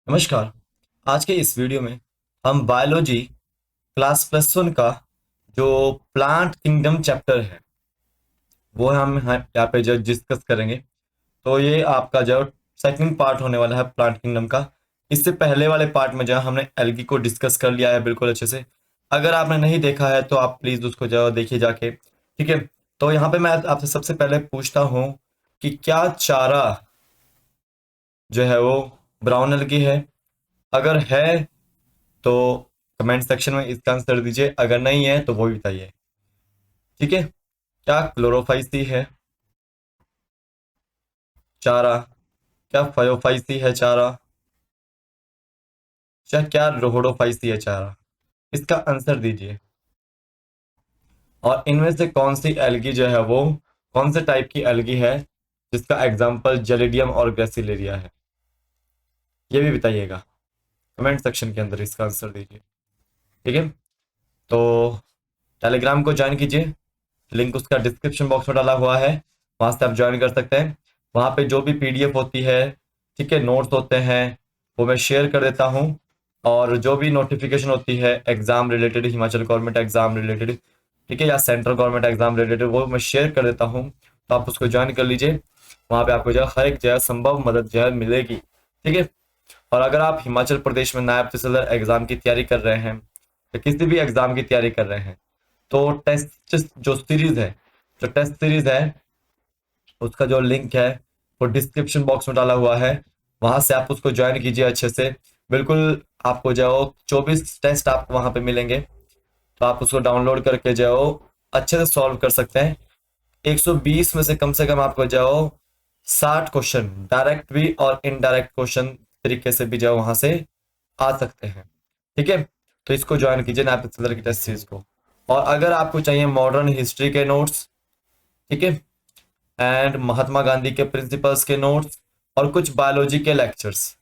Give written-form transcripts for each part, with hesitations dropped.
नमस्कार। आज के इस वीडियो में हम बायोलॉजी क्लास +1 का जो प्लांट किंगडम चैप्टर है वो हम यहाँ पे जो डिस्कस करेंगे। तो ये आपका जो सेकंड पार्ट होने वाला है प्लांट किंगडम का। इससे पहले वाले पार्ट में जो हमने एल्गी को डिस्कस कर लिया है बिल्कुल अच्छे से। अगर आपने नहीं देखा है तो आप प्लीज उसको जो देखिए जाके, ठीक है। तो यहाँ पे मैं आपसे सबसे पहले पूछता हूँ कि क्या चारा जो है वो ब्राउन एल्गी है? अगर है तो कमेंट सेक्शन में इसका आंसर दीजिए, अगर नहीं है तो वो भी बताइए, ठीक है। क्या क्लोरोफाइसी है चारा? क्या फायोफाइसी है चारा? क्या रोहोडोफाइसी है चारा? इसका आंसर दीजिए। और इनमें से कौन सी एल्गी जो है वो कौन से टाइप की एल्गी है जिसका एग्जाम्पल जेलिडियम और ग्रेसिलेरिया है, ये भी बताइएगा कमेंट सेक्शन के अंदर। इसका आंसर दीजिए, ठीक है। तो टेलीग्राम को ज्वाइन कीजिए, लिंक उसका डिस्क्रिप्शन बॉक्स में डाला हुआ है, वहां से आप ज्वाइन कर सकते हैं। वहां पे जो भी पीडीएफ होती है, ठीक है, नोट्स होते हैं, वो मैं शेयर कर देता हूँ। और जो भी नोटिफिकेशन होती है exam related, Himachal government exam related, ठीक है, या सेंट्रल गवर्नमेंट एग्जाम रिलेटेड, वो मैं शेयर कर देता हूँ। तो आप उसको ज्वाइन कर लीजिए। वहां पे आपको जो है हर एक जो है संभव मदद जो है मिलेगी, ठीक है। और अगर आप हिमाचल प्रदेश में नायब तहसीलदार एग्जाम की तैयारी कर रहे हैं या किसी भी एग्जाम की तैयारी कर रहे हैं, तो टेस्ट जो सीरीज है, जो टेस्ट सीरीज है, उसका जो लिंक है वो डिस्क्रिप्शन बॉक्स में डाला हुआ है। वहां से आप उसको ज्वाइन कीजिए अच्छे से। बिल्कुल आपको जो 24 टेस्ट आपको वहां पे मिलेंगे, तो आप उसको डाउनलोड करके जो अच्छे से सॉल्व कर सकते हैं। 120 में से कम आपको जो 60 क्वेश्चन डायरेक्ट भी और इनडायरेक्ट क्वेश्चन तरीके से भी जो वहां से आ सकते हैं, ठीक है। तो इसको ज्वाइन कीजिए नायब तहसीलदार की टेस्ट सीरीज को। और अगर आपको चाहिए मॉडर्न हिस्ट्री के नोट्स, ठीक है, एंड महात्मा गांधी के प्रिंसिपल्स के नोट्स और कुछ बायोलॉजी के लेक्चर्स,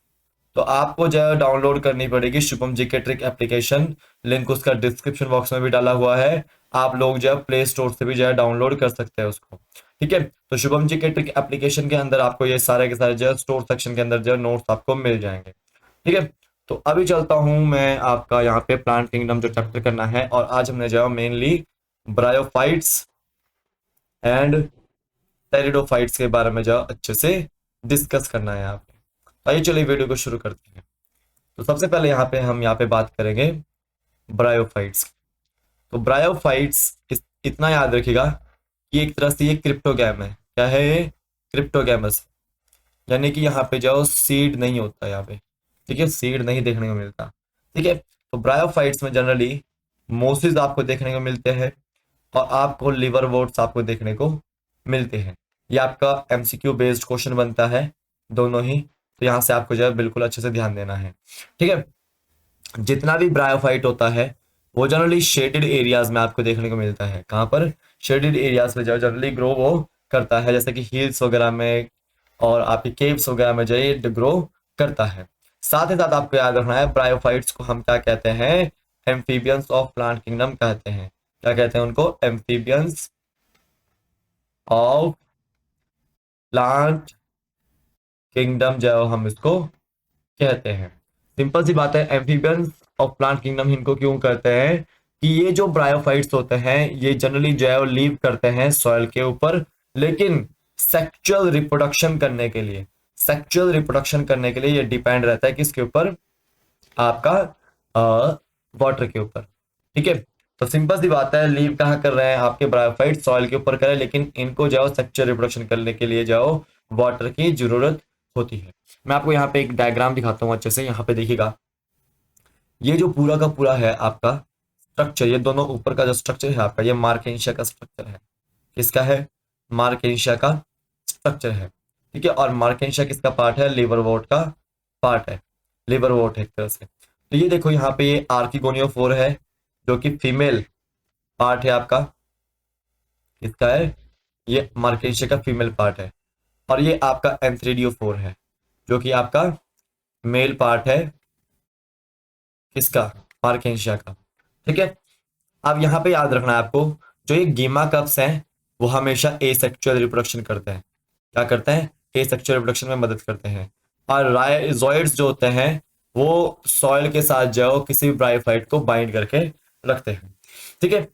तो आपको जो है डाउनलोड करनी पड़ेगी शुभम जी के ट्रिक एप्लीकेशन। लिंक उसका डिस्क्रिप्शन बॉक्स में भी डाला हुआ है। आप लोग जो है प्ले स्टोर से भी जो है डाउनलोड कर सकते हैं उसको, ठीक है। तो शुभम जी के ट्रिक एप्लीकेशन के अंदर आपको ये सारे के सारे जो है स्टोर सेक्शन के अंदर जो है नोट्स आपको मिल जाएंगे, ठीक है। तो अभी चलता हूं मैं आपका यहाँ पे प्लांट किंगडम जो चैप्टर करना है, और आज हमने जो है मेनली ब्रायोफाइट्स एंड टेरिडोफाइट्स के बारे में जो अच्छे से डिस्कस करना है यहाँ पे। तो आइए चलिए वीडियो को शुरू करते हैं। तो सबसे पहले हम यहाँ पे बात करेंगे ब्रायोफाइट्स। तो ब्रायोफाइट्स इतना याद रखिएगा कि एक तरह से ये क्रिप्टोगैम है। क्या है ये? क्रिप्टोगैमस। यानी कि यहाँ पे जो सीड नहीं होता यहाँ पे, ठीक है, सीड नहीं देखने को मिलता, ठीक है। तो ब्रायोफाइट्स में जनरली मोसिस आपको देखने को मिलते हैं और आपको लिवर वोट्स आपको देखने को मिलते हैं। ये आपका एमसीक्यू बेस्ड क्वेश्चन बनता है दोनों ही। तो यहाँ से आपको जो है बिल्कुल अच्छे से ध्यान देना है, ठीक है। जितना भी ब्रायोफाइट होता है वो जनरली शेडेड एरियाज में आपको देखने को मिलता है। कहाँ पर? शेडेड एरियाज में जो जनरली ग्रो वो करता है, जैसे कि हिल्स वगैरह में और आपके केव्स वगैरह में जो ये ग्रो करता है। साथ ही साथ आपको याद रखना है ब्रायोफाइट्स को हम क्या कहते हैं? एम्फीबियंस ऑफ प्लांट किंगडम कहते हैं। क्या कहते हैं उनको? एम्फीबियंस ऑफ प्लांट किंगडम जो हम इसको कहते हैं। सिंपल सी बात है, एम्फीबियंस ऑफ प्लांट किंगडम इनको क्यों कहते हैं कि ये जो ब्रायोफाइट्स होते हैं ये जनरली जो है लीव करते हैं सॉइल के ऊपर, लेकिन सेक्सुअल रिप्रोडक्शन करने के लिए, सेक्सुअल रिप्रोडक्शन करने के लिए ये डिपेंड रहता है किसके ऊपर? आपका वाटर के ऊपर, ठीक है। तो सिंपल सी बात है, लीव कहाँ कर रहे हैं? आपके ब्रायोफाइट सॉइल के ऊपर करें, लेकिन इनको जाओ सेक्सुअल रिप्रोडक्शन करने के लिए जाओ वाटर की जरूरत होती है। मैं आपको यहाँ पे एक डायग्राम दिखाता हूँ अच्छे से। यहाँ पे देखिएगा, ये जो पूरा का पूरा है आपका स्ट्रक्चर, ये दोनों ऊपर का जो स्ट्रक्चर है आपका, ये मार्केंशिया का स्ट्रक्चर है। किसका है? मार्केंशिया का स्ट्रक्चर है, ठीक है। और मार्केंशिया किसका पार्ट है? लिवरवोर्ट का पार्ट है। लिवरवोर्ट है एक तरह से। तो ये देखो यहाँ पे ये आर्किगोनियोफोर है जो कि फीमेल पार्ट है आपका। किसका है? ये मार्केंशिया का फीमेल पार्ट है। और ये आपका एंथ्रेडियोफोर है जो कि आपका मेल पार्ट है। किसका? मार्केंशिया का, ठीक है। अब यहाँ पे याद रखना है आपको, जो ये गीमा कप्स हैं वो हमेशा एसेक्सुअल रिप्रोडक्शन करते हैं। क्या करते हैं? एसेक्सुअल रिप्रोडक्शन में मदद करते हैं। और राइजोइड्स जो होते हैं वो सॉइल के साथ जो है किसी भी ब्रायोफाइट को बाइंड करके रखते हैं। ठीक है,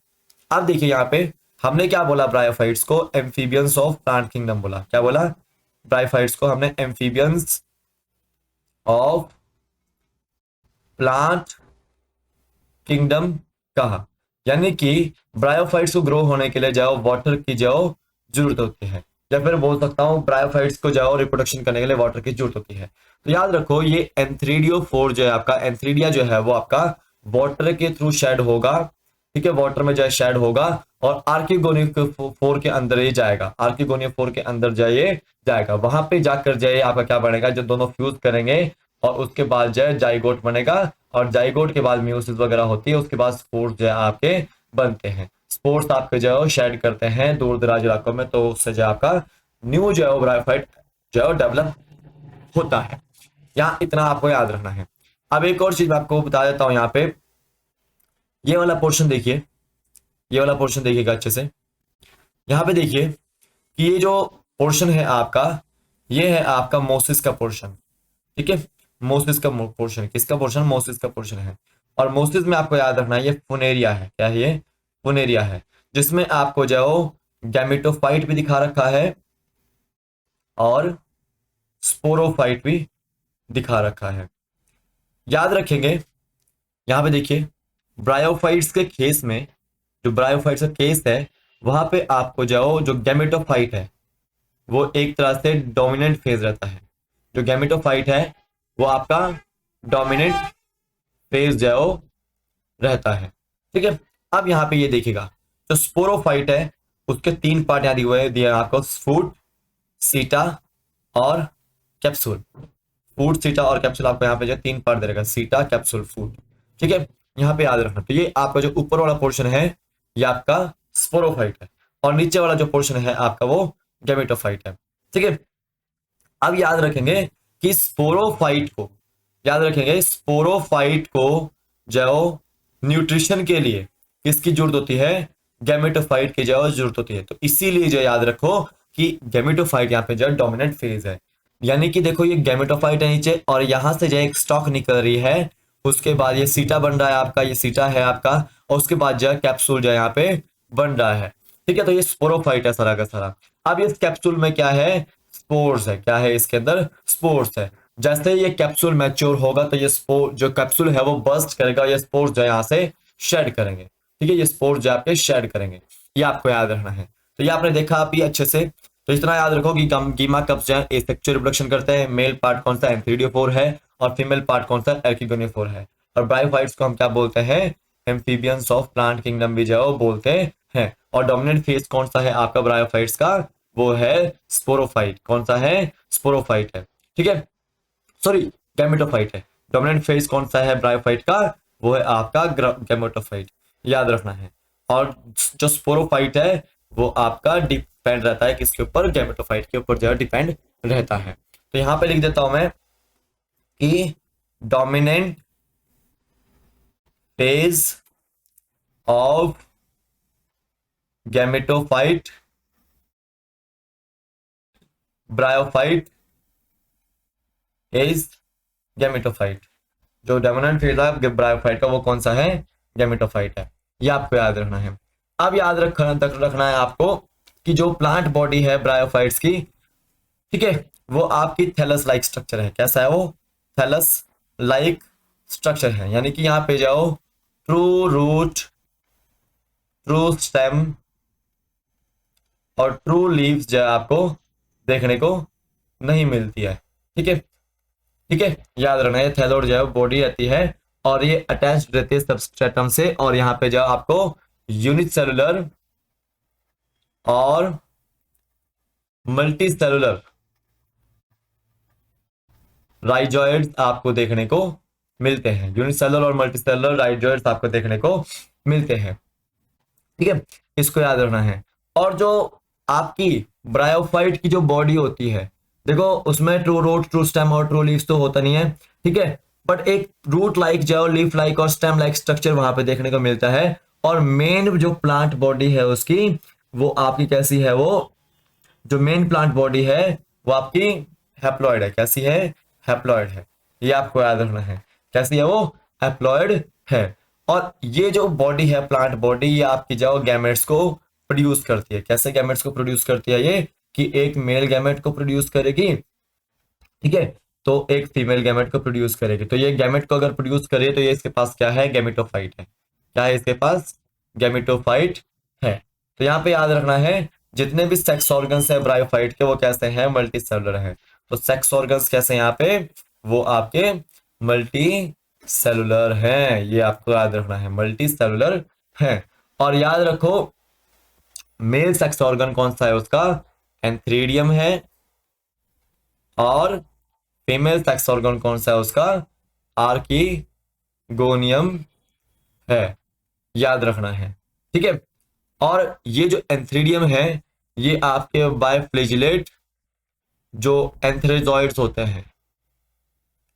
अब देखिए यहाँ पे हमने क्या बोला, ब्रायोफाइट्स को एम्फीबियंस ऑफ प्लांट किंगडम बोला। क्या बोला? ब्रायोफाइट्स को हमने एम्फीबियंस ऑफ प्लांट किंगडम कहा। यानी कि ब्रायोफाइट्स को ग्रो होने के लिए जाओ वाटर की जाओ जरूरत होती है, या फिर बोल सकता हूँ ब्रायोफाइट्स को जाओ रिप्रोडक्शन करने के लिए वाटर की जरूरत होती है। तो याद रखो ये एंथ्रीडियो4 जो है आपका, एंथ्रीडिया जो है वो आपका वाटर के थ्रू शेड होगा। ठीक है, वाटर में जो है शेड होगा और आर्किगोनिया 4 के अंदर ही जाएगा, आर्किगोनिया 4 के अंदर जाएगा, वहां पे जाकर जाए आपका क्या बनेगा, जब दोनों फ्यूज करेंगे और उसके बाद जो है जाइगोट बनेगा, और जाइगोट के बाद म्यूसिस वगैरह होती है, उसके बाद स्पोर्स जो है आपके बनते हैं। स्पोर्स आपके जो है शेड करते हैं दूर दराज इलाकों में, तो उससे जो आपका न्यू जो है ब्रायोफाइट जो है डेवलप होता है। यहाँ इतना आपको याद रखना है। अब एक और चीज मैं आपको बता देता हूँ, यहाँ पे ये वाला पोर्शन देखिए, ये वाला पोर्शन देखिएगा अच्छे से। यहाँ पे देखिए कि ये जो पोर्शन है आपका, ये है आपका मोसिस का पोर्शन। ठीक है, मोसिस का पोर्शन, किसका पोर्शन? मोसिस का पोर्शन है। और मोसिस में आपको याद रखना है ये फुनेरिया है। क्या है ये? फुनेरिया है, जिसमें आपको जो गैमेटोफाइट भी दिखा रखा है और स्पोरोफाइट भी दिखा रखा है। याद रखेंगे यहां पे देखिए ब्रायोफाइट्स के केस में, जो ब्रायोफाइट्स का केस है वहां पे आपको जो गैमेटोफाइट है वो एक तरह से डोमिनेंट फेज रहता है। जो गैमेटोफाइट है वो आपका डोमिनेंट फेज रहता है। ठीक है, अब यहाँ पे ये देखिएगा जो स्पोरोफाइट है उसके 3 पार्ट यहाँ दिए हुए हैं, दिया आपको फूट, सीटा और कैप्सूल। फूट, सीटा और कैप्सूल आपको यहाँ पे जो 3 पार्ट दे रहेगा, सीटा, कैप्सूल, फूट। ठीक है, यहाँ पे याद रखना। तो ये आपका जो ऊपर वाला पोर्शन है ये आपका स्पोरोफाइट है, और नीचे वाला जो पोर्शन है आपका वो गैमेटोफाइट है। ठीक है, अब याद रखेंगे कि स्पोरोफाइट को, याद रखेंगे स्पोरोफाइट को जो न्यूट्रिशन के लिए किसकी जरूरत होती है? गैमेटोफाइट की जो जरूरत होती है। तो इसीलिए जो याद रखो कि गैमेटोफाइट यहाँ पे जो डोमिनेंट फेज है। यानी कि देखो ये गैमेटोफाइट है नीचे, और यहां से जो एक स्टॉक निकल रही है, उसके बाद ये सीटा बन रहा है आपका, ये सीटा है आपका, और उसके बाद जो कैप्सूल जो यहाँ पे बन रहा है। ठीक है, तो ये स्पोरोफाइट है सारा का सारा। अब इस कैप्सूल में क्या है? स्पोर्स है। क्या है इसके अंदर? स्पोर्स है। जैसे ये कैप्सूल मैच्योर होगा तो ये स्पोर जो कैप्सूल है वो बर्स्ट करेगा, ये स्पोर्स जो यहाँ से शेड करेंगे। ठीक है, ये स्पोर्स जो आपके शेड करेंगे, ये आपको याद रखना है। तो ये आपने देखा आप ये अच्छे से। तो इतना याद रखो कि गीमा कप्स जो है एसेक्सुअल रिप्रोडक्शन करते हैं। मेल पार्ट कौन सा? एंथ्रीडियो4 है, और फीमेल पार्ट कौन सा? आर्किगोनिया 4 है। और ब्रायोफाइट्स को हम क्या बोलते हैं? एम्फीबियंस ऑफ प्लांट किंगडम भी जो बोलते हैं। और डोमिनेंट फेज कौन सा है आपका ब्रायोफाइट्स का? वो है स्पोरोफाइट। कौन सा है? स्पोरोफाइट है। ठीक है, सॉरी गैमेटोफाइट है। डोमिनेंट फेज कौन सा है ब्रायोफाइट का? वो है आपका गैमेटोफाइट, याद रखना है। और जो स्पोरोफाइट है वो आपका डिपेंड रहता है किसके ऊपर? गैमेटोफाइट के ऊपर जो डिपेंड रहता है। तो यहां पे लिख देता हूं मैं कि dominant phase of gametophyte bryophyte is gametophyte. जो डोमिनेंट फेज है ब्रायोफाइट का वो कौन सा है? गैमेटोफाइट है। ये आपको याद रखना है। अब याद रखना है आपको कि जो प्लांट बॉडी है ब्रायोफाइट्स की, ठीक है, वो आपकी थैलस लाइक स्ट्रक्चर है। कैसा है वो? थैलस लाइक स्ट्रक्चर है। यानी कि यहाँ पे जाओ ट्रू रूट, ट्रू स्टेम और ट्रू लीव्स जो है आपको देखने को नहीं मिलती है। ठीक है, ठीक है, याद रखना है। थैलोड जो है बॉडी रहती है और ये अटैच्ड रहती है सबस्ट्रेटम से, और यहाँ पे जो आपको यूनिसेलुलर और मल्टी सेलुलर राइजोइड्स आपको देखने को मिलते हैं। यूनिसेलुलर और मल्टी सेलुलर राइजोइड्स आपको देखने को मिलते हैं। ठीक है, इसको याद रखना है। और जो आपकी ब्रायोफाइट की जो बॉडी होती है, देखो उसमें ट्रू रूट, ट्रू स्टेम और ट्रू लीव्स तो होता नहीं है। ठीक है, बट एक रूट लाइक जो लीफ लाइक और स्टेम लाइक स्ट्रक्चर वहां पे देखने को मिलता है। और मेन जो प्लांट बॉडी है उसकी, वो आपकी कैसी है? वो जो मेन प्लांट बॉडी है वो आपकी हैप्लॉइड है। कैसी है? हैप्लॉइड है। ये आपको याद रखना है। कैसी है वो, हैप्लॉइड है। और ये जो बॉडी है प्लांट बॉडी, ये आपकी जो गैमेट्स को प्रोड्यूस करती है। कैसे गैमेट्स को प्रोड्यूस करती है ये, कि एक मेल गैमेट को प्रोड्यूस करेगी, ठीक है, तो एक फीमेल गैमेट को प्रोड्यूस करेगी। तो ये गैमेट को अगर प्रोड्यूस करे तो ये इसके पास क्या है, गैमेटोफाइट है। क्या है इसके पास, गैमेटोफाइट है। तो यहाँ पे याद रखना है जितने भी सेक्स ऑर्गन्स है ब्रायोफाइट के वो कैसे हैं, मल्टी सेलुलर है। तो सेक्स ऑर्गन्स कैसे यहाँ पे, वो आपके मल्टी सेलुलर हैं, ये आपको याद रखना है, मल्टी सेलुलर है। और याद रखो मेल सेक्स ऑर्गन कौन सा है उसका, एंथ्रीडियम है। और फीमेल सेक्स ऑर्गन कौन सा है उसका, आर्कीगोनियम है, याद रखना है, ठीक है। और ये जो एंथ्रीडियम है ये आपके बायफ्लेजिलेट जो एंथ्रेजॉइड्स होते हैं,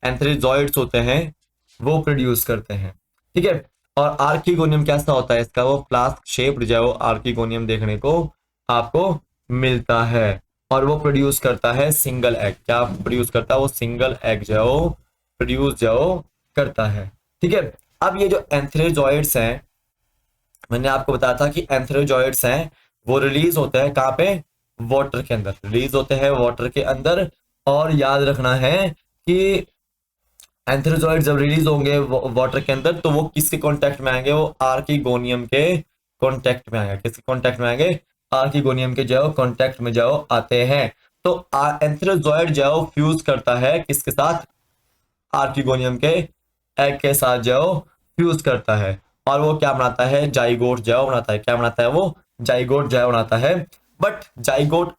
एंथ्रेजॉइड्स होते हैं वो प्रोड्यूस करते हैं, ठीक है। और आर्कीगोनियम कैसा होता है इसका, वो फ्लास्क शेप्ड जो आर्कीगोनियम देखने को आपको मिलता है। और वो प्रोड्यूस करता है सिंगल एग। क्या प्रोड्यूस करता है वो, सिंगल एग जो प्रोड्यूस जो करता है, ठीक है। अब ये जो एंथ्रेजॉइड्स हैं, मैंने आपको बताया था कि एंथ्रेजॉइड्स हैं वो रिलीज होते हैं कहाँ पे, वाटर के अंदर रिलीज होते हैं, वाटर के अंदर। और याद रखना है कि एंथ्रेजॉइड जब रिलीज होंगे वाटर के अंदर तो वो किसके कांटेक्ट में आएंगे, वो आर्कीगोनियम के कांटेक्ट में आएंगे। किसके कांटेक्ट में आएंगे, आर्कीगोनियम के जो कांटेक्ट में जो आते हैं। तो एंथ्रेजॉइड जो फ्यूज करता है किसके साथ, आर्कीगोनियम के एग के साथ जो फ्यूज करता है। और वो क्या बनाता है, जाइगोट जो बनाता है। क्या बनाता है वो, जाइगोट जो बनाता है। बट जाइगोट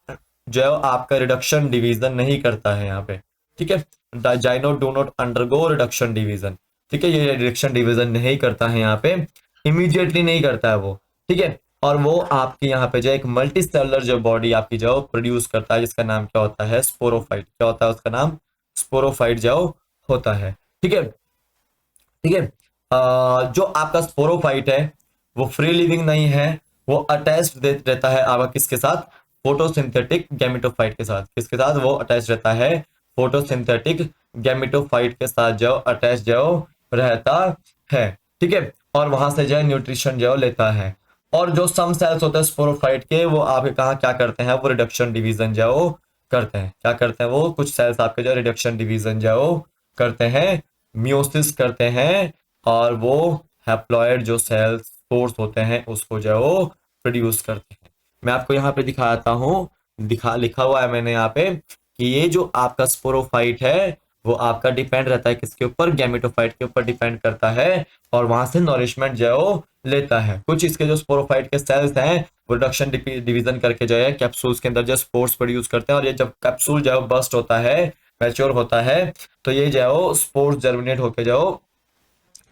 जो आपका रिडक्शन डिवीजन नहीं करता है यहाँ पे, ठीक है। Zygote do not undergo reduction division, ठीक है। ये रिडक्शन डिवीजन नहीं करता है यहाँ पे, इमीडिएटली नहीं करता है वो, ठीक है। और वो आपकी यहाँ पे जो एक मल्टी सेलुलर जो बॉडी आपकी जो प्रोड्यूस करता है जिसका नाम क्या होता है, स्पोरोफाइट। क्या होता है उसका नाम, स्पोरोफाइट जो होता है, ठीक है, ठीक है। जो आपका स्पोरोफाइट है वो फ्री लिविंग नहीं है, वो अटैच्ड रहता है आपका किसके साथ, फोटोसिंथेटिक गैमेटोफाइट के साथ। किसके साथ वो अटैच रहता है, फोटोसिंथेटिक गैमेटोफाइट के साथ जो अटैच जो रहता है, ठीक है। और वहां से जो न्यूट्रिशन जो लेता है। और जो सम सेल्स होते हैं स्पोरोफाइट के वो आपके कहा क्या करते हैं, वो रिडक्शन डिवीजन जो करते हैं। क्या करते हैं वो, कुछ सेल्स आपके जो रिडक्शन डिवीजन जो करते हैं, मियोसिस करते हैं। और वो हैप्लॉइड जो सेल्स स्पोर्स होते हैं उसको जो प्रोड्यूस करते हैं। मैं आपको यहाँ पे दिखाता हूँ, लिखा हुआ है मैंने यहाँ पे कि ये जो आपका स्पोरोफाइट है वो आपका डिपेंड रहता है किसके ऊपर, गैमेटोफाइट के ऊपर डिपेंड करता है। और वहां से नॉरिशमेंट जो लेता है। कुछ इसके जो स्पोरोफाइट के सेल्स हैं वो रिडक्शन डिवीजन करके जो है कैप्सूल्स के अंदर जो स्पोर्स प्रोड्यूस करते हैं। और ये जब कैप्सूल जो बस्ट होता है, मैच्योर होता है, तो ये जो स्पोर्स जर्मिनेट होके जो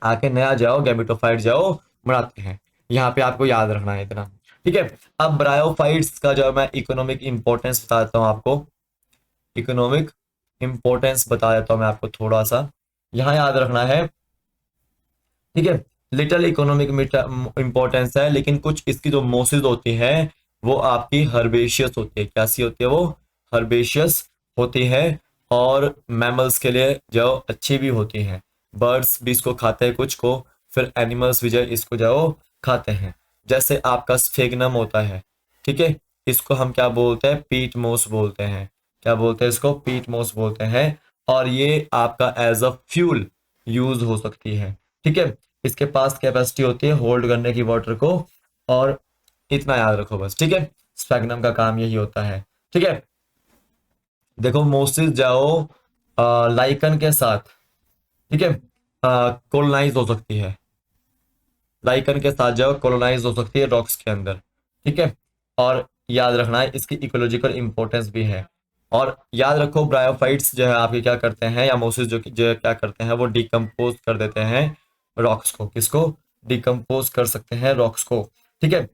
आके नया जो गैमेटोफाइट जो बनाते हैं। यहाँ पे आपको याद रखना है इतना, ठीक है। अब ब्रायोफाइट्स का जो मैं इकोनॉमिक इंपॉर्टेंस बता देता हूँ आपको, इकोनॉमिक इंपॉर्टेंस बता देता हूँ मैं आपको थोड़ा सा, यहाँ याद रखना है, ठीक है। लिटिल इकोनॉमिक इंपॉर्टेंस है, लेकिन कुछ इसकी जो मोसेस होती है वो आपकी हर्बेशियस होती है। कैसी होती है वो, हर्बेशियस होती है। और मैमल्स के लिए जो अच्छी भी होती हैं, बर्ड्स भी इसको खाते हैं कुछ को, फिर एनिमल्स भी जो इसको जो खाते हैं। जैसे आपका स्फेगनम होता है, ठीक है, इसको हम क्या बोलते हैं, पीट मोस बोलते हैं। क्या बोलते हैं इसको, पीट मोस बोलते हैं। और ये आपका एज अ फ्यूल यूज हो सकती है, ठीक है। इसके पास कैपेसिटी होती है होल्ड करने की वाटर को। और इतना याद रखो बस, ठीक है। स्फेगनम का काम यही होता है, ठीक है। देखो मोसिस जाओ लाइकन के साथ, ठीक है, कोलोनाइज हो सकती है, लाइकन के साथ जाओ कोलोनाइज हो सकती है रॉक्स के अंदर, ठीक है। और याद रखना है इसकी इकोलॉजिकल इंपॉर्टेंस भी है। और याद रखो ब्रायोफाइट्स जो है आपके क्या करते हैं, या मोसिस जो क्या करते हैं वो डिकम्पोज कर देते हैं रॉक्स को। किसको, डिकम्पोज कर सकते हैं रॉक्स को, ठीक है।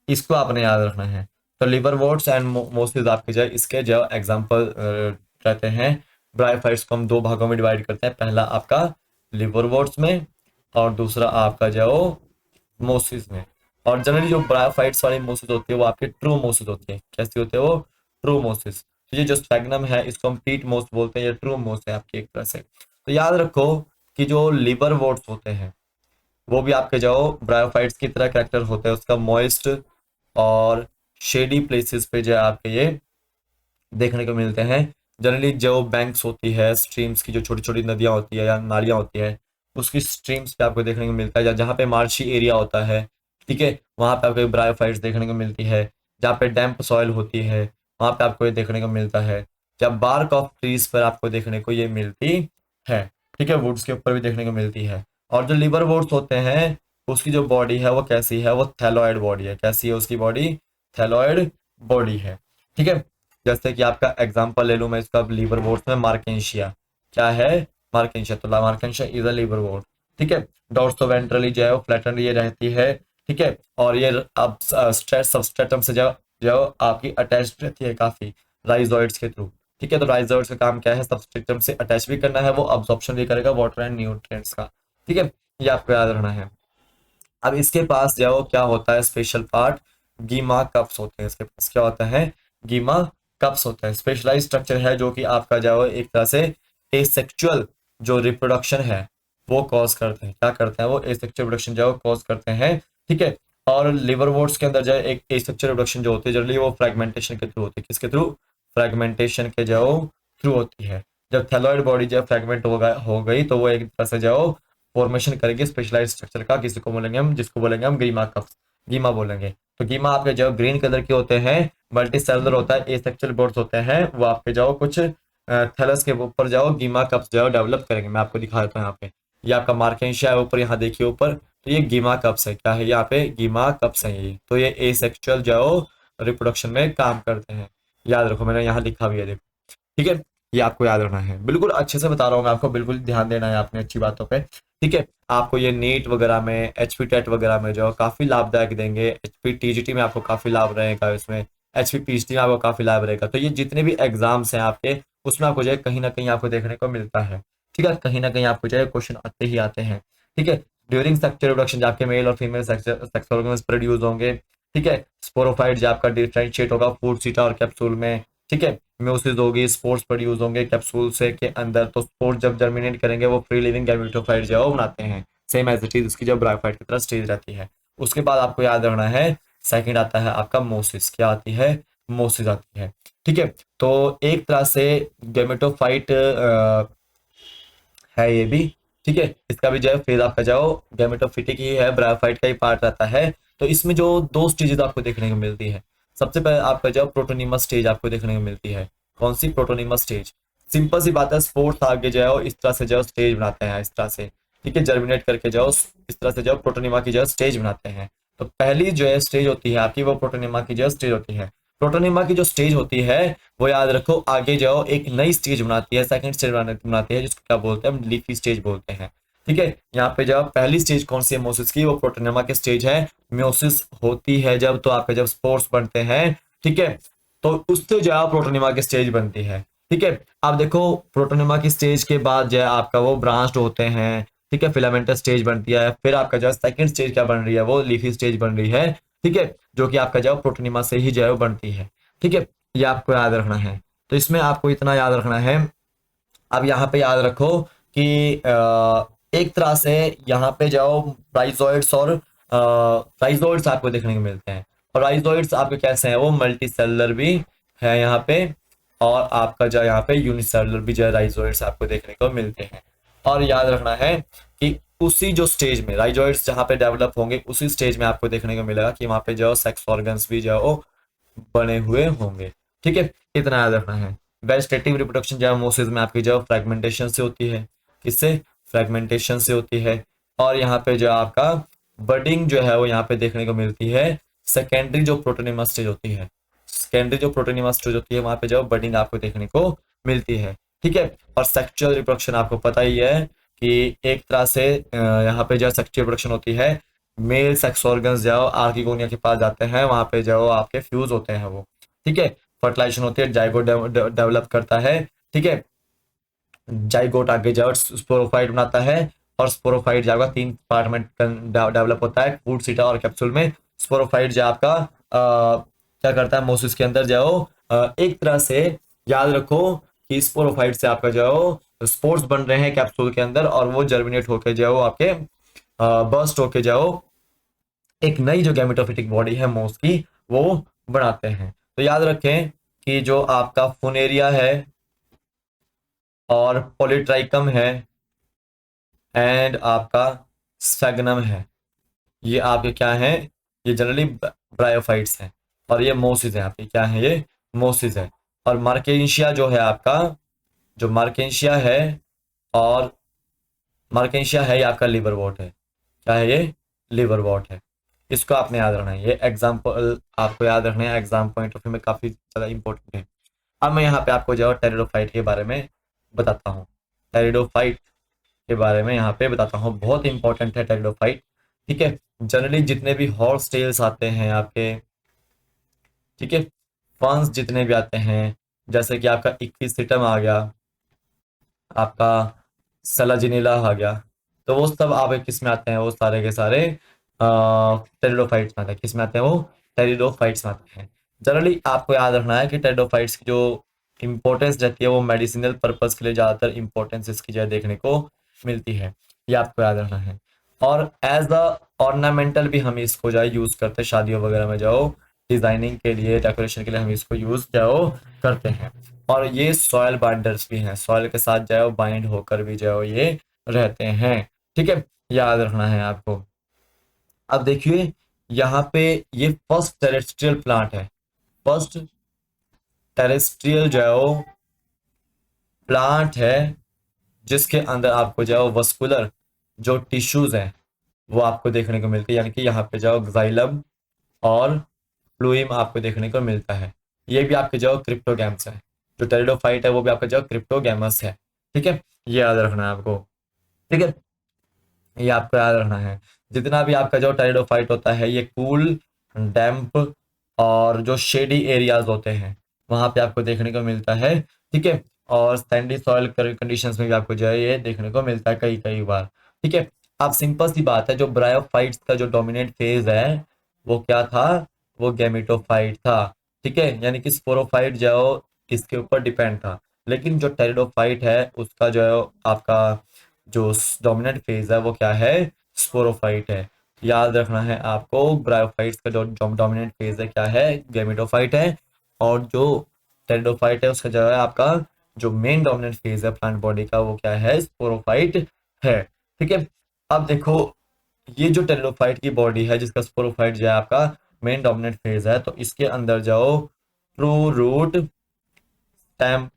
इसको आपने याद रखना है। तो लिवर वोट्स एंड मोसिस आपके जो इसके जो एग्जाम्पल रहते हैं। ब्रायोफाइट्स को हम दो भागों में डिवाइड करते हैं, पहला आपका लिवर वोट्स में और दूसरा आपका जो मोसिस में। और जनरली जो ब्रायोफाइट्स वाली मोसिस होती है वो आपकी ट्रू मोसिस होती है। कैसी होती है वो, ट्रू मोसिस। तो ये जो स्फेगनम है इसको हम पीट मोस बोलते हैं, ये ट्रू मोस है आपकी एक तरह से। तो याद रखो कि जो लिवरवोर्ट्स होते हैं वो भी आपके जो ब्रायोफाइट्स की तरह कैरेक्टर होते हैं, उसका मॉइस्ट और शेडी प्लेसेस पे जो है आपके ये देखने को मिलते हैं। जनरली जो बैंक्स होती है, स्ट्रीम्स की जो छोटी छोटी नदियां होती है या नालियां होती है, उसकी स्ट्रीम्स पे आपको देखने को मिलता है, या जहाँ पे मार्शी एरिया होता है, ठीक है, वहाँ पे आपको ब्रायोफाइट्स देखने को मिलती है। जहाँ पे डैम्प सॉइल होती है वहाँ पे आपको ये देखने को मिलता है। जब बार्क ऑफ ट्रीज पर आपको देखने को ये मिलती है, ठीक है, वुड्स के ऊपर भी देखने को मिलती है। और जो लिवर वुड्स होते हैं उसकी जो बॉडी है वो कैसी है, वो थैलॉइड बॉडी है। कैसी है उसकी बॉडी? थैलॉइड बॉडी है, ठीक है। जैसे कि आपका एग्जांपल ले लूं मैं इसका लीवर वोर्स में, मार्केंशिया। क्या है? मार्केंशिया। तो Marchantia is a liverwort, ठीक है। डॉर्सोवेंट्रली जो है वो फ्लैटन ये रहती है, ठीक है। और ये अब स्ट्रेस सबस्ट्रेटम से जो आपकी अटैच रहती है काफी राइजोइड्स के थ्रू, ठीक है। तो राइजोइड्स का काम क्या है? सबस्ट्रेटम से अटैच भी करना है, वो अब्जॉर्प्शन भी करेगा वाटर एंड न्यूट्रिएंट्स का, ठीक है। ये आपको याद रखना है। अब इसके पास जाओ क्या होता है स्पेशल पार्ट, गीमा कप्स होते हैं। इसके पास क्या होता है? गीमा कप्स होता है। स्पेशलाइज स्ट्रक्चर है जो कि आपका जाओ एक तरह से एसेक्सुअल जो रिप्रोडक्शन है वो कॉज करते हैं। क्या करते हैं? वो एसेक्सुअल रिप्रोडक्शन जो कॉज करते हैं, ठीक है। और लिवर वोट्स के अंदर जो है एक एसेक्सुअल रिप्रोडक्शन जो होती है जनरली वो फ्रेगमेंटेशन के थ्रू होती है। किसके थ्रू? फ्रेगमेंटेशन के जो थ्रू होती है। जब थैलॉइड बॉडी जो फ्रेगमेंट हो गई तो वो एक तरह से जो फॉर्मेशन करेंगे स्पेशलाइज स्ट्रक्चर का। किसी को बोलेंगे हम, जिसको बोलेंगे हम गीमा कप्स, गीमा बोलेंगे। तो गीमा आपके जो ग्रीन कलर के होते हैं, मल्टी सेलुलर होता है, एसेक्सुअल बोर्ड्स होते हैं, वो आपके जाओ कुछ थैलस के ऊपर जाओ गीमा कप्स जो डेवलप करेंगे। मैं आपको दिखा देता हूँ यहाँ पे। ये आपका मार्केंशिया है ऊपर, यहाँ देखिए ऊपर, तो ये गीमा कप्स है। क्या है? यहाँ पे गीमा कप्स है ये। तो ये एसेक्सुअल जो रिप्रोडक्शन में काम करते हैं। याद रखो, मैंने यहाँ लिखा भी है, देखो, ठीक है। ये आपको याद रखना है, बिल्कुल अच्छे से बता रहा हूँ मैं आपको, बिल्कुल ध्यान देना है आपने अच्छी बातों पे, ठीक है। आपको ये नीट वगैरह में, एचपी टेट वगैरह में जो काफी लाभदायक देंगे। एचपी टीजीटी में आपको काफी लाभ रहेगा इसमें, एचपी पीएचडी में आपको काफी लाभ रहेगा। तो ये जितने भी एग्जाम्स हैं आपके, उसमें आपको जो है कहीं ना कहीं आपको देखने को मिलता है, ठीक है। कहीं ना कहीं आपको जो है क्वेश्चन आते ही आते हैं, ठीक है। ड्यूरिंग सेक्सुअल रिप्रोडक्शन जो आपके मेल और फीमेल सेक्स ऑर्गन्स प्रोड्यूस होंगे, ठीक है। स्पोरोफाइट जो आपका डिफरेंशिएट होगा फूड सीटा और कैप्सूल में, ठीक है। म्यूसिस होगी, स्पोर्स प्रोड्यूस होंगे कैप्सूल से के अंदर। तो स्पोर्स जब जर्मिनेट करेंगे वो फ्री लिविंग गैमेटोफाइट जो है वो बनाते हैं, सेम एज इट इज उसकी जो ब्रायोफाइट की तरह स्टेज रहती है। उसके बाद आपको याद रखना है सेकंड आता है आपका मोसिस। क्या आती है? मोसिस आती है, ठीक है। तो एक तरह से गैमेटोफाइट है ये भी, ठीक है। इसका भी जो है फेज आपका जाओ गैमेटोफिटिक ही है, ब्रायोफाइट का ही पार्ट रहता है। तो इसमें जो दो स्टेजेस आपको देखने को मिलती है, सबसे पहले आपका जो प्रोटोनिमस स्टेज आपको देखने को मिलती है। कौन सी? प्रोटोनिमस स्टेज। सिंपल सी बात है, स्पोर्ट्स आगे जो है इस तरह से जो स्टेज बनाते हैं, इस तरह से, ठीक है, जर्मिनेट करके जाओ इस तरह से जो प्रोटोनिमा की जो स्टेज बनाते हैं। तो पहली जो है स्टेज होती है आपकी, वो प्रोटोनिमा की जो स्टेज होती है। प्रोटोनिमा की जो स्टेज होती है वो याद रखो आगे जाओ एक नई स्टेज बनाती है, सेकंड स्टेज बनाती है, जिसको क्या बोलते हैं हम? लीफी स्टेज बोलते हैं, ठीक है। यहाँ पे जब पहली स्टेज कौन सी है मोसिस की? वो प्रोटोनिमा की स्टेज है। म्योसिस होती है जब, तो आपके जब स्पोर्स बनते हैं, ठीक है, तो उससे जो है प्रोटोनिमा की स्टेज बनती है, ठीक है। अब देखो प्रोटोनिमा की स्टेज के बाद जो है आपका वो ब्रांच्ड होते हैं, ठीक है, फिलामेंटस स्टेज बनती है। फिर आपका जो सेकंड स्टेज क्या बन रही है? वो लीफी स्टेज बन रही है, ठीक है, जो कि आपका जो प्रोटोनिमा से ही जो है बनती है, ठीक है। ये आपको याद रखना है। तो इसमें आपको इतना याद रखना है। अब यहाँ पे याद रखो कि एक तरह से यहाँ पे जाओ राइजोइड्स और राइजोइड्स आपको देखने को मिलते हैं। और राइजोइड्स आपके कैसे हैं? वो मल्टी सेलुलर भी है यहाँ पे, और आपका जो यहाँ पे यूनिसेलुलर भी जो राइजोइड्स आपको देखने को मिलते हैं। और याद रखना है कि उसी जो स्टेज में राइजोइड्स जहाँ पे डेवलप होंगे, उसी स्टेज में आपको देखने को मिलेगा कि वहाँ पे जो सेक्स ऑर्गन्स भी जो बने हुए होंगे, ठीक है। इतना याद रखना है। वेजिटेटिव रिप्रोडक्शन जो मोसिस में आपकी जो फ्रेगमेंटेशन से होती है। किससे? फ्रेगमेंटेशन से होती है। और यहाँ पे जो आपका बडिंग जो है वो यहाँ पे देखने को मिलती है सेकेंडरी जो प्रोटोनिमा स्टेज होती है। सेकेंडरी जो प्रोटोनिमा स्टेज होती है वहां पे जो बडिंग आपको देखने को मिलती है, ठीक है। और सेक्सुअल रिप्रोडक्शन आपको पता ही है कि एक तरह से यहाँ पे जो सेक्सुअल रिप्रोडक्शन होती है, मेल सेक्स ऑर्गन्स जाओ आर्किगोनिया के पास जाते हैं, वहां पे जाओ आपके फ्यूज होते हैं वो, ठीक है। फर्टिलाइजेशन होती है, जाइगोट डेवलप करता है, ठीक है। जाइगोट आगे जाओ स्पोरोफाइट बनाता है, और स्पोरोफाइट जाएगा तीन पार्ट में डेवलप होता है, फूड सीटा और कैप्सूल में। स्पोरोफाइट जो आपका क्या करता है मोसिस के अंदर जाओ एक तरह से याद रखो कि स्पोरोफाइट से आपका जो स्पोर्स बन रहे हैं कैप्सूल के अंदर और वो जर्मिनेट होके जो है वो आपके बर्स्ट होके जाओ एक नई जो गैमेटोफिटिक बॉडी है मोस की वो बनाते हैं। तो याद रखें कि जो आपका फुनेरिया है और पॉलीट्राइकम है एंड आपका स्फेगनम है, ये आपके क्या हैं, ये जनरली ब्रायोफाइट्स हैं और ये मोसिस है आपके, क्या है ये मोसिस है। और मार्केंशिया जो है आपका, जो मार्केंशिया है और मार्केंशिया है ये आपका लिवरवॉर्ट है, क्या है ये लिवरवॉर्ट है। इसको आपने याद रखना है, ये एग्जाम्पल आपको याद रखना है, एग्जाम पॉइंट ऑफ व्यू में काफी ज्यादा इंपॉर्टेंट है। अब मैं यहाँ पे आपको जो टेरिडोफाइट के बारे में बताता हूँ, टेरिडोफाइट के बारे में यहाँ पे बताता हूँ, बहुत इंपॉर्टेंट है टेरिडोफाइट। ठीक है, जनरली जितने भी हॉर्स टेल्स आते हैं आपके, ठीक है, फंस जितने भी आते हैं, जैसे कि आपका इक्विसिटम आ गया, आपका सलाजिनेला आ गया, तो वो सब आपके किस में आते हैं, वो सारे के सारे टेरिडोफाइट्स में आते हैं। किस में आते हैं वो, टेरिडोफाइट्स में आते हैं। जनरली आपको याद रखना है कि टेरिडोफाइट्स की जो इंपॉर्टेंस रहती है वो मेडिसिनल पर्पज के लिए ज़्यादातर इंपॉर्टेंस इसकी जो है देखने को मिलती है, ये आपको याद रखना है। और एज अ ऑर्नामेंटल भी हम इसको जो है यूज़ करते हैं, शादियों वगैरह में जाओ डिजाइनिंग के लिए, डेकोरेशन के लिए हम इसको यूज़ जाओ करते हैं। और ये सॉयल बाइंडर्स भी हैं, सॉयल के साथ जाओ बाइंड होकर भी जाओ ये रहते हैं। ठीक है, याद रखना है आपको। अब देखिए यहाँ पे ये फर्स्ट टेरेस्ट्रियल प्लांट है, फर्स्ट टेरेस्ट्रियल जो प्लांट है जिसके अंदर आपको जो वस्कुलर जो टिश्यूज हैं वो आपको देखने को मिलती है, यानी कि यहाँ पे जाओ जाइलम और फ्लूइम आपको देखने को मिलता है। ये भी आपके जो क्रिप्टोगैम्स है, जो टेरिडोफाइट है वो भी आपका जो क्रिप्टोगैमस है। ठीक है, ये याद रखना है आपको। ठीक है, ये आपको याद रखना है। जितना भी आपका जो टेरिडोफाइट होता है ये कूल, डैम्प और जो शेडी एरियाज होते हैं वहां पे आपको देखने को मिलता है। ठीक है, और सैंडी सॉइल कंडीशंस में भी आपको जो है ये देखने को मिलता है कई कई बार। ठीक है, अब सिंपल सी बात है, जो ब्रायोफाइट्स का जो डोमिनेंट फेज है वो क्या था, वो गैमेटोफाइट था। ठीक है, यानी कि स्पोरोफाइट जो इसके ऊपर डिपेंड था, लेकिन जो टेरिडोफाइट है उसका जो है आपका जो डोमिनेंट फेज है वो क्या है, स्पोरोफाइट है। याद रखना है आपको, ब्रायोफाइट्स का जो डोमिनेंट फेज है क्या है, गैमेटोफाइट है। और जो टेरिडोफाइट है उसका जो है आपका जो मेन डोमिनेंट फेज है प्लांट बॉडी का वो क्या है, स्पोरोफाइट है। ठीक है, अब देखो ये जो टेरिडोफाइट की बॉडी है जिसका स्पोरोफाइट जो है आपका मेन डोमिनेंट फेज है, तो इसके अंदर जाओ ट्रू रूट, स्टेम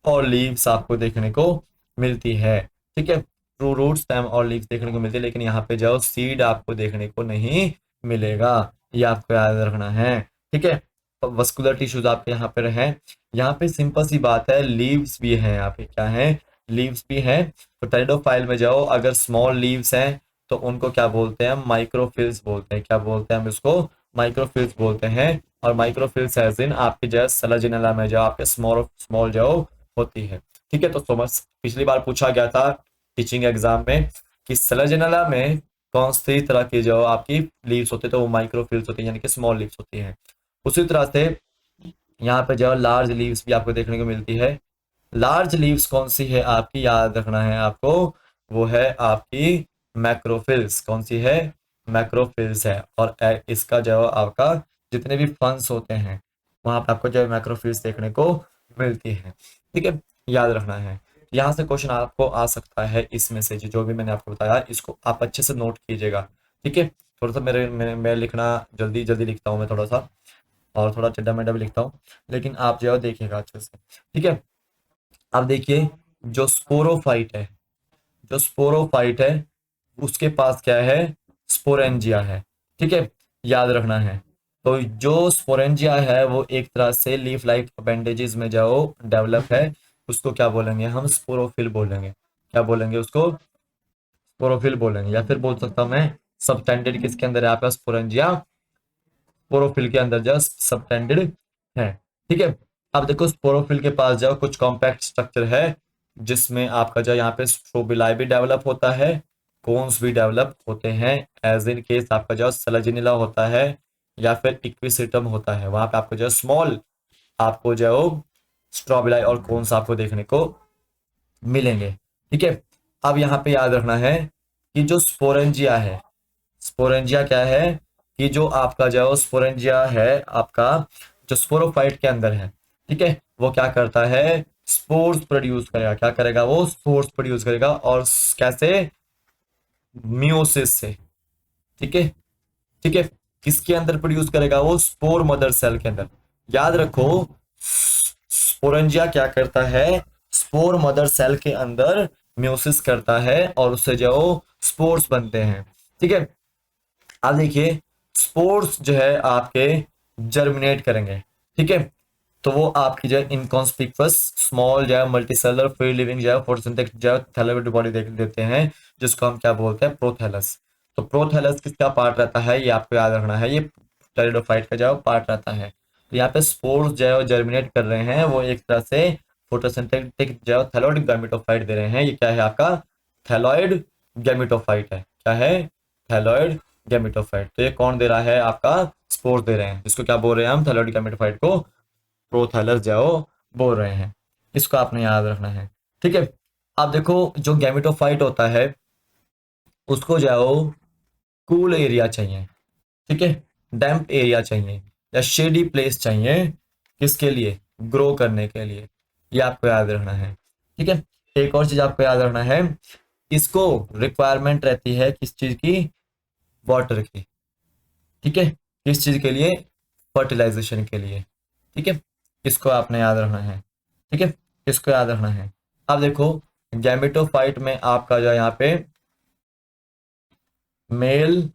और लीव्स आपको देखने को मिलती है। ठीक है, ट्रू रूट, स्टेम और लीव्स देखने को मिलती है, लेकिन यहाँ पे जाओ सीड आपको देखने को नहीं मिलेगा, ये आपको याद रखना है। ठीक है, वस्कुलर टिश्यूज आपके यहाँ पे रहे, यहाँ पे सिंपल सी बात है, लीव्स भी हैं यहाँ पे, क्या है, लीव्स भी हैं। तो टेरिडोफाइल में जाओ, अगर स्मॉल लीव्स हैं तो उनको क्या बोलते हैं, माइक्रोफिल्स बोलते हैं। क्या बोलते हैं हम इसको, माइक्रोफिल्स बोलते हैं। और माइक्रोफिल्स एज इन आपके जो सलाजिनेला में जाओ आपके स्मॉल स्मॉल जाओ होती है। ठीक है, तो समझ पिछली बार पूछा गया था टीचिंग एग्जाम में कि सलाजिनेला में कौन सी तरह की जो आपकी लीव्स होती है, तो वो माइक्रोफिल्स होती है, यानी कि स्मॉल लीव्स होती हैं। उसी तरह से यहाँ पे जो लार्ज लीव्स भी आपको देखने को मिलती है। लार्ज लीव्स कौन सी है आपकी, याद रखना है आपको, वो है आपकी मैक्रोफिल्स। कौन सी है, मैक्रोफिल्स है। और इसका जो आपका जितने भी फंस होते हैं वहां पे आपको जो है मैक्रोफिल्स देखने को मिलती है। ठीक है, याद रखना है। यहाँ से क्वेश्चन आपको आ सकता है, इसमें से जो भी मैंने आपको बताया इसको आप अच्छे से नोट कीजिएगा। ठीक है, थोड़ा सा मैं लिखना जल्दी जल्दी लिखता हूँ मैं थोड़ा सा, और थोड़ा टेढ़ा मेढ़ा भी लिखता हूँ, लेकिन आप जो है देखिएगा अच्छे से। ठीक है, अब देखिए जो स्पोरोफाइट है, जो स्पोरोफाइट है उसके पास क्या है, स्पोरेंजिया है। ठीक है, याद रखना है। तो जो स्पोरेंजिया है वो एक तरह से लीफ लाइक अपेंडेजेस में जो डेवलप है उसको क्या बोलेंगे हम, स्पोरोफिल बोलेंगे। क्या बोलेंगे उसको, स्पोरोफिल बोलेंगे। या फिर बोल सकता हूँ मैं सबटेंडेड किसके अंदर है आपका, स्पोरेंजिया स्पोरोफिल के अंदर जो सबटेंडेड है। ठीक है, अब देखो स्पोरोफिल के पास जाओ कुछ कॉम्पैक्ट स्ट्रक्चर है जिसमें आपका जो यहाँ पे स्ट्रोबिलाई भी डेवलप होता है, कोन्स भी डेवलप होते हैं। एज इन केस आपका जो सलाजिनिला होता है या फिर इक्विसिटम होता है, वहां पे आपको जो स्मॉल आपको जो स्ट्रोबिलाई और कोन्स आपको देखने को मिलेंगे। ठीक है, अब यहाँ पे याद रखना है कि जो स्पोरेंजिया है, स्पोरेंजिया क्या है कि जो आपका जो स्पोरेंजिया है आपका, जो स्पोरोफाइट के अंदर है, ठीक है, वो क्या करता है, स्पोर्स प्रोड्यूस करेगा। क्या करेगा, वो स्पोर्स प्रोड्यूस करेगा। और कैसे, मियोसिस से। ठीक है, ठीक है, किसके अंदर प्रोड्यूस करेगा, वो स्पोर मदर सेल के अंदर। याद रखो, स्पोरेंजिया क्या करता है, स्पोर मदर सेल के अंदर म्यूसिस करता है और उससे जो स्पोर्स बनते हैं। ठीक है, अब देखिए, स्पोर्स जो है आपके जर्मिनेट करेंगे। ठीक है, तो वो आपकी जो है इनकॉन्स्पिक्वस स्मॉल जो है मल्टीसेलुलर फ्री लिविंग जो है फोटोसिंथेटिक जो है थैलेमोइड बॉडी देख देते हैं, जिसको हम क्या बोलते हैं, प्रोथैलस। तो प्रोथैलस किसका पार्ट रहता है, ये आपको याद रखना है, ये टेरिडोफाइट का जो है पार्ट रहता है। तो यहाँ पे स्पोर्स जो है जर्मिनेट कर रहे हैं, वो एक तरह से फोटोसिंथेटिक जो है थैलोइड गैमेटोफाइट दे रहे हैं। ये क्या है आपका, थैलोइड गैमेटोफाइट है। क्या है, थैलोइड गैमेटोफाइट। तो ये कौन दे रहा है, आपका स्पोर्स दे रहे हैं, जिसको क्या बोल रहे हैं हम, थैलोइड गैमेटोफाइट को प्रोथैलस जो बोल रहे हैं। इसको आपने याद रखना है। ठीक है, अब देखो, जो गैमेटोफाइट होता है उसको जो कूल एरिया चाहिए। ठीक है, डैम्प एरिया चाहिए या शेडी प्लेस चाहिए, किसके लिए, ग्रो करने के लिए। ये आपको याद रखना है। ठीक है, एक और चीज आपको याद रखना है, इसको रिक्वायरमेंट रहती है किस चीज की, वाटर की। ठीक है, किस चीज के लिए, फर्टिलाइजेशन के लिए। ठीक है, इसको आपने याद रखना है। ठीक है, इसको याद रखना है। अब देखो, गैमेटोफाइट में आपका जो यहाँ पे मेल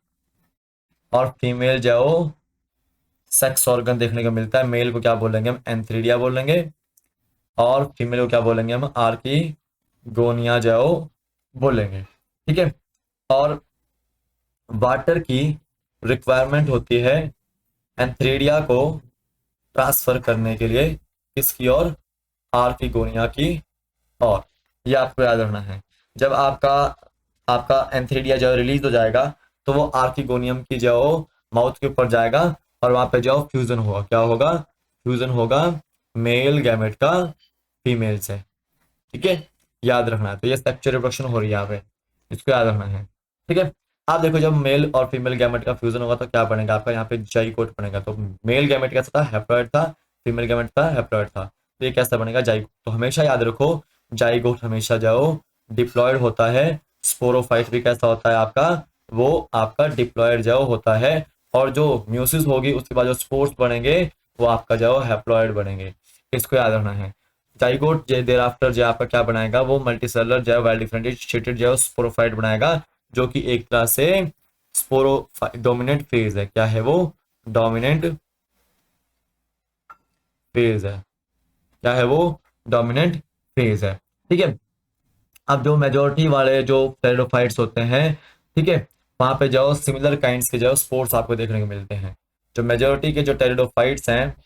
और फीमेल जो सेक्स ऑर्गन देखने को मिलता है। मेल को क्या बोलेंगे हम, एंथ्रीडिया बोलेंगे, और फीमेल को क्या बोलेंगे हम, आर्किगोनिया जो बोलेंगे। ठीक है, और वाटर की रिक्वायरमेंट होती है एंथ्रीडिया को ट्रांसफर करने के लिए, किसकी ओर, आर्किगोनिया की ओर। ये आपको याद रखना है। जब आपका आपका एंथ्रीडिया जो रिलीज हो जाएगा, तो वो आर्किगोनियम की जो माउथ के ऊपर जाएगा और वहां पे जो फ्यूजन होगा। क्या होगा, फ्यूजन होगा मेल गैमेट का फीमेल से। ठीक है, याद रखना है। तो ये सेक्सुअल रिप्रोडक्शन हो रही है यहाँ पे, इसको याद रखना है। ठीक है, आप देखो, जब मेल और फीमेल गैमेट का फ्यूजन होगा तो क्या बनेगा आपका, यहाँ पे जाइगोट बनेगा। तो मेल गैमेट कैसा था, हैप्लॉइड था, फीमेल गैमेट था, हैप्लॉइड था। तो ये कैसा बनेगा, जाइगोट। तो हमेशा याद रखो, जाइगोट हमेशा जाओ डिप्लॉयड होता है। स्पोरोफाइट भी कैसा होता है आपका, वो आपका डिप्लॉयड जो होता है। और जो म्यूसिस होगी उसके बाद जो स्पोर्स बनेंगे, वो आपका जो हैप्लॉयड बनेंगे। इसको याद रखना है। जाइगोट जे देर आफ्टर जो आपका क्या बनाएगा, वो मल्टीसेलुलर जो है वेल डिफरेंशिएटेड जो स्पोरोफाइट बनाएगा, जो कि एक तरह से स्पोरो डोमिनेंट फेज है। क्या है वो, डोमिनेंट फेज है। क्या है वो, डोमिनेंट फेज है। ठीक है, अब जो मेजोरिटी वाले जो टेरिडोफाइट्स होते हैं, ठीक है, वहां पे जो सिमिलर काइंड्स के जो स्पोर्स आपको देखने को मिलते हैं। जो मेजोरिटी के जो टेरिडोफाइट्स हैं,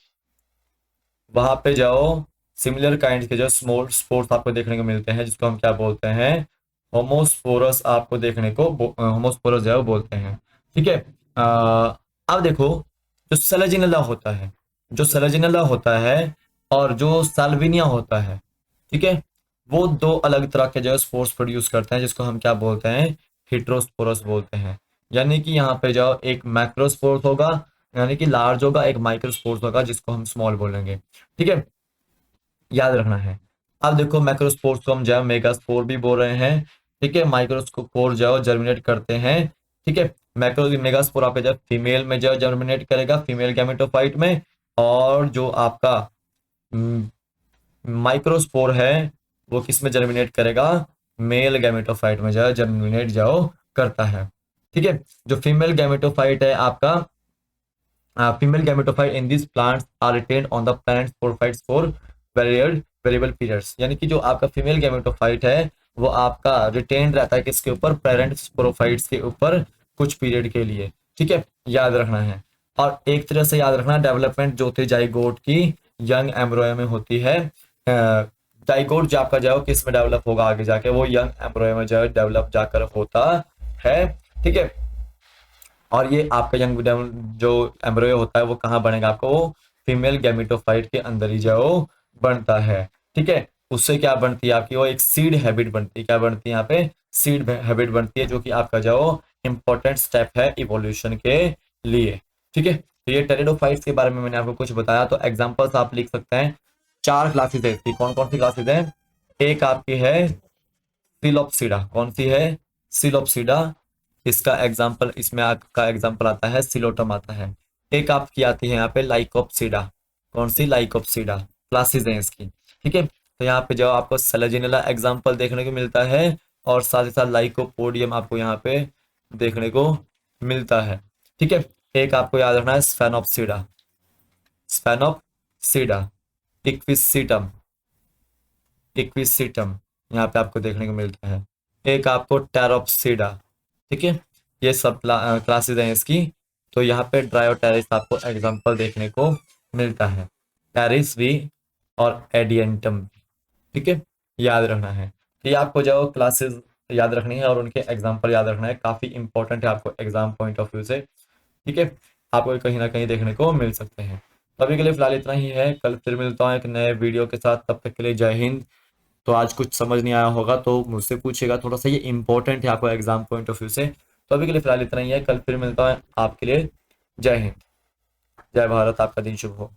वहां पे जाओ सिमिलर काइंड के जो स्मॉल स्पोर्स आपको देखने को मिलते हैं, जिसको हम क्या बोलते हैं, होमोस्पोरस। आपको देखने को होमोस्पोरस जो है वो बोलते हैं। ठीक है, अब देखो, जो सेलेजिनेला होता है, जो सेलेजिनेला होता है और जो साल्विनिया होता है, ठीक है, वो दो अलग तरह के जो है स्पोर्स प्रोड्यूस करते हैं, जिसको हम क्या बोलते हैं, हेट्रोस्पोरस बोलते हैं। यानी कि यहाँ पे जो एक मैक्रोस्पोर्स होगा, यानी कि लार्ज होगा, एक माइक्रोस्पोर्स होगा जिसको हम स्मॉल बोलेंगे। ठीक है, याद रखना है। अब देखो, मैक्रोस्पोर्स को हम जो है मेगास्पोर भी बोल रहे हैं। ठीक है, माइक्रोस्पोर जो है जर्मिनेट करते हैं। ठीक है, मैक्रो मेगास्पोर आपका जो फीमेल में जो जर्मिनेट करेगा, फीमेल गैमेटोफाइट में। और जो आपका माइक्रोस्पोर है, वो किस में जर्मिनेट करेगा, मेल गैमेटोफाइट में जो है जर्मिनेट जाओ करता है। ठीक है, जो फीमेल गैमेटोफाइट है आपका, female gametophyte in these plants are retained on the parent sporophytes for variable periods। यानी कि जो आपका फीमेल गैमेटोफाइट है, वो आपका रिटेन रहता है किसके ऊपर, पेरेंट स्पोरोफाइट्स के ऊपर कुछ पीरियड के लिए। ठीक है, याद रखना है। और एक तरह से याद रखना, डेवलपमेंट जो थी जाइगोट की यंग एम्ब्रॉय में होती है। जाइगोट जो आपका जो किस में डेवलप होगा आगे जाके, वो यंग एम्ब्रॉय में जो डेवलप जाकर होता है। ठीक है, और ये आपका यंग जो एम्ब्रॉय होता है वो कहाँ बनेगा आपको, वो फीमेल गैमेटोफाइट के अंदर ही जो बनता है। ठीक है, उससे क्या बनती है आपकी, वो एक सीड हैबिट बनती है। क्या बनती है यहाँ पे, सीड हैबिट बनती है, जो कि आपका जो इंपॉर्टेंट स्टेप है इवोल्यूशन के लिए। ठीक है, तो ये टेरिडोफाइट्स के बारे में मैंने आपको कुछ बताया। तो एग्जांपल्स आप लिख सकते हैं। 4 क्लासेस है इसकी। कौन कौन सी क्लासेस हैं? एक आपकी है सिलोप्सिडा। कौन सी है? सिलोप्सिडा। इसका एग्जांपल, इसमें आपका एग्जांपल आता है सिलोटम आता है। एक आपकी आती है यहाँ पे लाइकोप्सिडा। कौन सी? लाइकोप्सिडा। क्लासेस हैं इसकी। ठीक है, तो यहाँ पे जो आपको सेलेजिनेला एग्जांपल देखने को मिलता है, और साथ ही साथ लाइकोपोडियम आपको यहाँ पे देखने को मिलता है। ठीक है, एक आपको याद रखना है स्फेनोप्सिडा। स्फेनोप्सिडा। इक्विसिटम। इक्विसिटम यहाँ पे आपको देखने को मिलता है। एक आपको टेरोप्सिडा। ठीक है, ये सब क्लासेस हैं इसकी। तो यहाँ पे ड्रायोटेरिस आपको एग्जांपल देखने को मिलता है, टेरिस भी और एडियंटम भी। ठीक है, याद रखना है। तो ये आपको जो क्लासेस याद रखनी है और उनके एग्जांपल याद रखना है, काफी इंपॉर्टेंट है आपको एग्जाम पॉइंट ऑफ व्यू से। ठीक है, आपको कहीं ना कहीं देखने को मिल सकते हैं। तो अभी के लिए फिलहाल इतना ही है, कल फिर मिलता हूँ एक नए वीडियो के साथ। तब तक के लिए जय हिंद। तो आज कुछ समझ नहीं आया होगा तो मुझसे पूछेगा, थोड़ा सा ये इंपॉर्टेंट है आपको एग्जाम पॉइंट ऑफ व्यू से। तो अभी के लिए फिलहाल इतना ही है, कल फिर मिलता है आपके लिए। जय हिंद, जय भारत, आपका दिन शुभ हो।